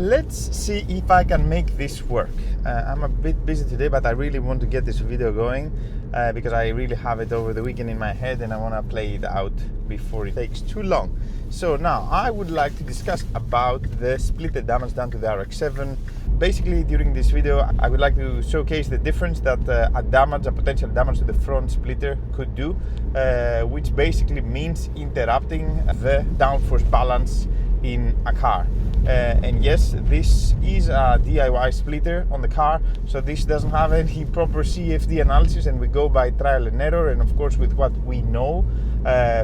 Let's see if I can make this work. I'm a bit busy today, but I really want to get this video going because I really have it over the weekend in my head and I want to play it out before it takes too long. So now I would like to discuss about the splitter damage done to the RX-7. Basically, during this video, I would like to showcase the difference that a potential damage to the front splitter could do, which basically means interrupting the downforce balance in a car. And yes, this is a DIY splitter on the car, so this doesn't have any proper CFD analysis, and we go by trial and error, and of course with what we know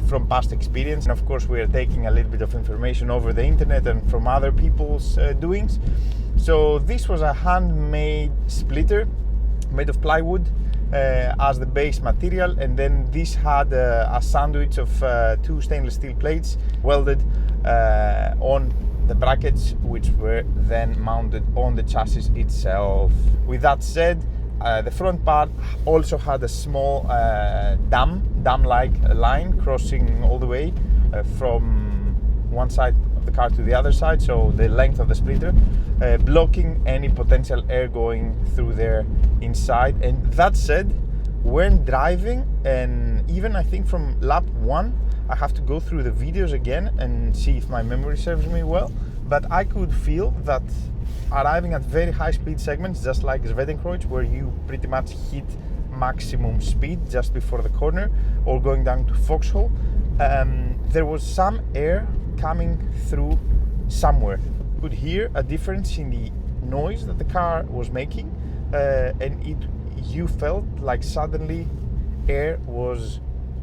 from past experience, and of course we are taking a little bit of information over the internet and from other people's doings. So this was a handmade splitter made of plywood as the base material, and then this had a sandwich of two stainless steel plates welded on the brackets, which were then mounted on the chassis itself. With that said, the front part also had a small dam-like line crossing all the way from one side of the car to the other side, so the length of the splitter, blocking any potential air going through there inside. And that said, when driving, and even I think from lap 1, I have to go through the videos again and see if my memory serves me well, but I could feel that arriving at very high speed segments, just like Zvedenkreuz, where you pretty much hit maximum speed just before the corner, or going down to Foxhole, there was some air coming through somewhere. You could hear a difference in the noise that the car was making, and you felt like suddenly air was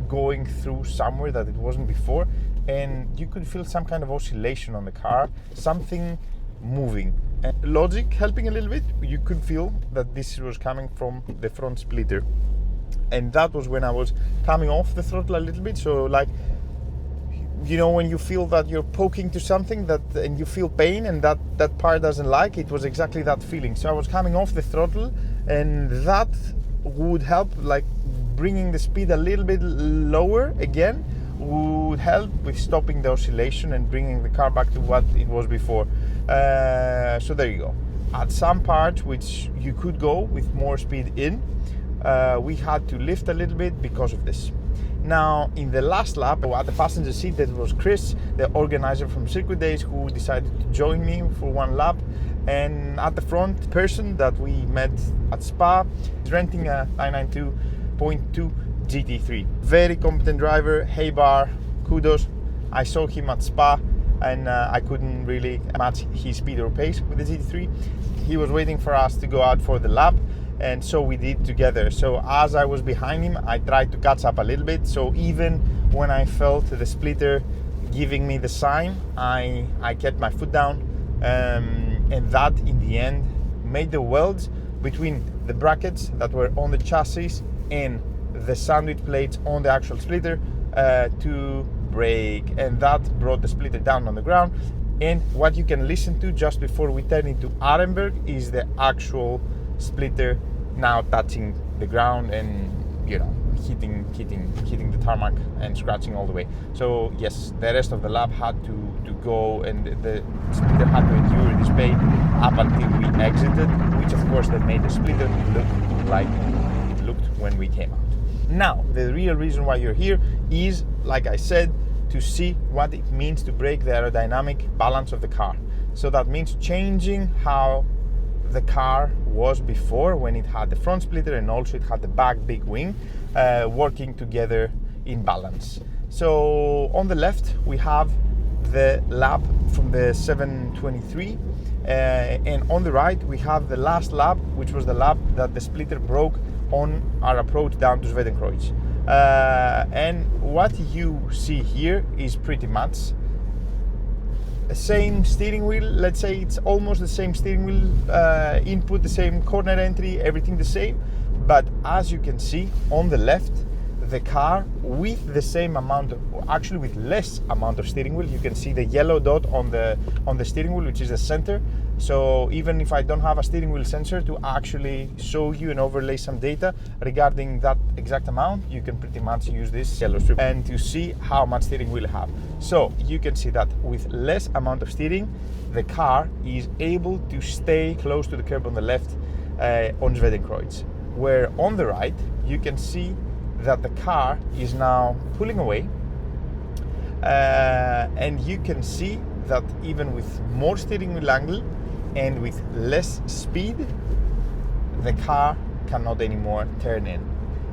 going through somewhere that it wasn't before, and you could feel some kind of oscillation on the car, something moving. And logic helping a little bit, you could feel that this was coming from the front splitter, and that was when I was coming off the throttle a little bit. So like, you know, when you feel that you're poking to something and you feel pain, and that part doesn't like it, was exactly that feeling. So I was coming off the throttle, and that would help, like bringing the speed a little bit lower again would help with stopping the oscillation and bringing the car back to what it was before. So there you go. At some parts which you could go with more speed in, we had to lift a little bit because of this. Now in the last lap, at the passenger seat, there was Chris, the organizer from Circuit Days, who decided to join me for one lap. And at the front, person that we met at Spa is renting a 992.2 GT3. Very competent driver, hey bar, kudos. I saw him at Spa and I couldn't really match his speed or pace with the GT3. He was waiting for us to go out for the lap, and so we did together. So as I was behind him, I tried to catch up a little bit. So even when I felt the splitter giving me the sign, I kept my foot down, and that in the end made the welds between the brackets that were on the chassis and the sandwich plates on the actual splitter to break, and that brought the splitter down on the ground. And what you can listen to just before we turn into Arenberg is the actual splitter now touching the ground and, you know, hitting the tarmac and scratching all the way. So yes, the rest of the lap had to go, and the splitter had to endure this pain up until we exited, which of course then made the splitter look like it looked when we came out. Now, the real reason why you're here is, like I said, to see what it means to break the aerodynamic balance of the car. So that means changing how the car was before, when it had the front splitter and also it had the back big wing working together in balance. So on the left we have the lap from the 723, and on the right we have the last lap, which was the lap that the splitter broke on our approach down to Zvedenkreuz. And what you see here is pretty much the same steering wheel. Let's say it's almost the same steering wheel input, the same corner entry, everything the same. But as you can see on the left, the car with the same amount of, actually with less amount of steering wheel. You can see the yellow dot on the steering wheel, which is the center. So even if I don't have a steering wheel sensor to actually show you and overlay some data regarding that exact amount, you can pretty much use this yellow strip and to see how much steering wheel you have. So you can see that with less amount of steering, the car is able to stay close to the curb on the left on Zwedenkreuz. Where on the right, you can see that the car is now pulling away, and you can see that even with more steering wheel angle and with less speed, the car cannot anymore turn in.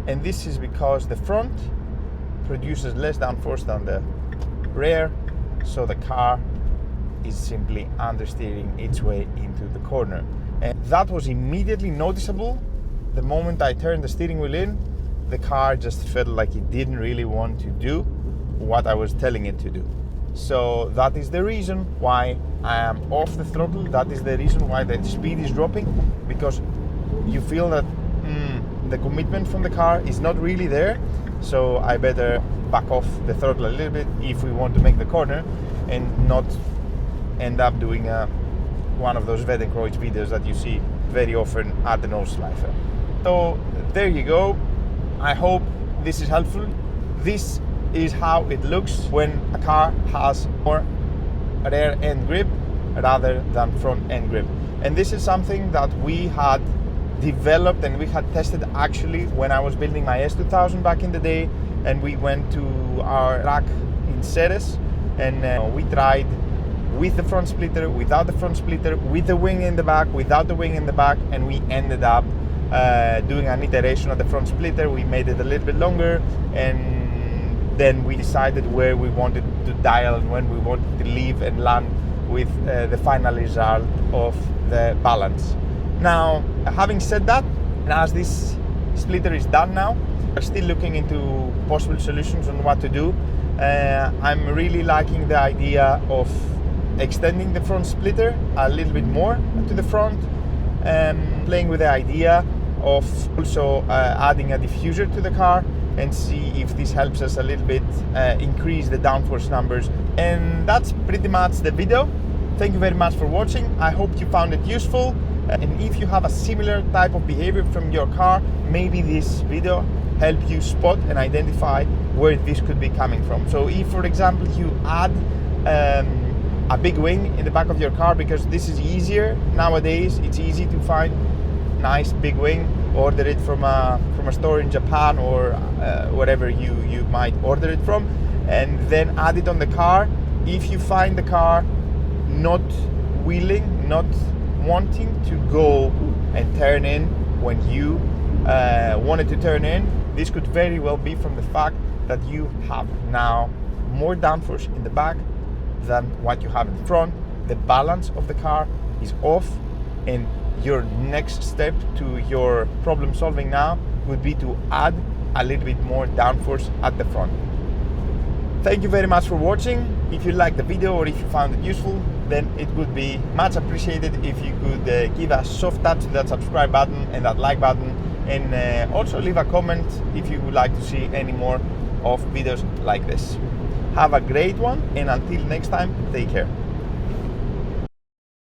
And this is because the front produces less downforce than the rear, so the car is simply understeering its way into the corner. And that was immediately noticeable. The moment I turned the steering wheel in, the car just felt like it didn't really want to do what I was telling it to do. So that is the reason why I am off the throttle. That is the reason why the speed is dropping, because you feel that the commitment from the car is not really there. So I better back off the throttle a little bit if we want to make the corner and not end up doing one of those Zwedenkreuz videos that you see very often at the Nordschleife. So there you go. I hope this is helpful. This is how it looks when a car has more rear end grip rather than front end grip. And this is something that we had developed and we had tested actually when I was building my S2000 back in the day, and we went to our track in Ceres and we tried with the front splitter, without the front splitter, with the wing in the back, without the wing in the back, and we ended up doing an iteration of the front splitter. We made it a little bit longer, and then we decided where we wanted to dial and when we wanted to leave and land with the final result of the balance. Now, having said that, and as this splitter is done now, we're still looking into possible solutions on what to do. I'm really liking the idea of extending the front splitter a little bit more to the front, playing with the idea of also adding a diffuser to the car and see if this helps us a little bit increase the downforce numbers. And that's pretty much the video. Thank you very much for watching. I hope you found it useful. And if you have a similar type of behavior from your car, maybe this video help you spot and identify where this could be coming from. So if, for example, you add a big wing in the back of your car, because this is easier nowadays, it's easy to find nice big wing, order it from a store in Japan or wherever you might order it from, and then add it on the car. If you find the car not willing, not wanting to go and turn in when you wanted to turn in, this could very well be from the fact that you have now more downforce in the back than what you have in the front. The balance of the car is off, and your next step to your problem solving now would be to add a little bit more downforce at the front. Thank you very much for watching. If you liked the video or if you found it useful, then it would be much appreciated if you could give a soft touch to that subscribe button and that like button, and also leave a comment if you would like to see any more of videos like this. Have a great one, and until next time, take care.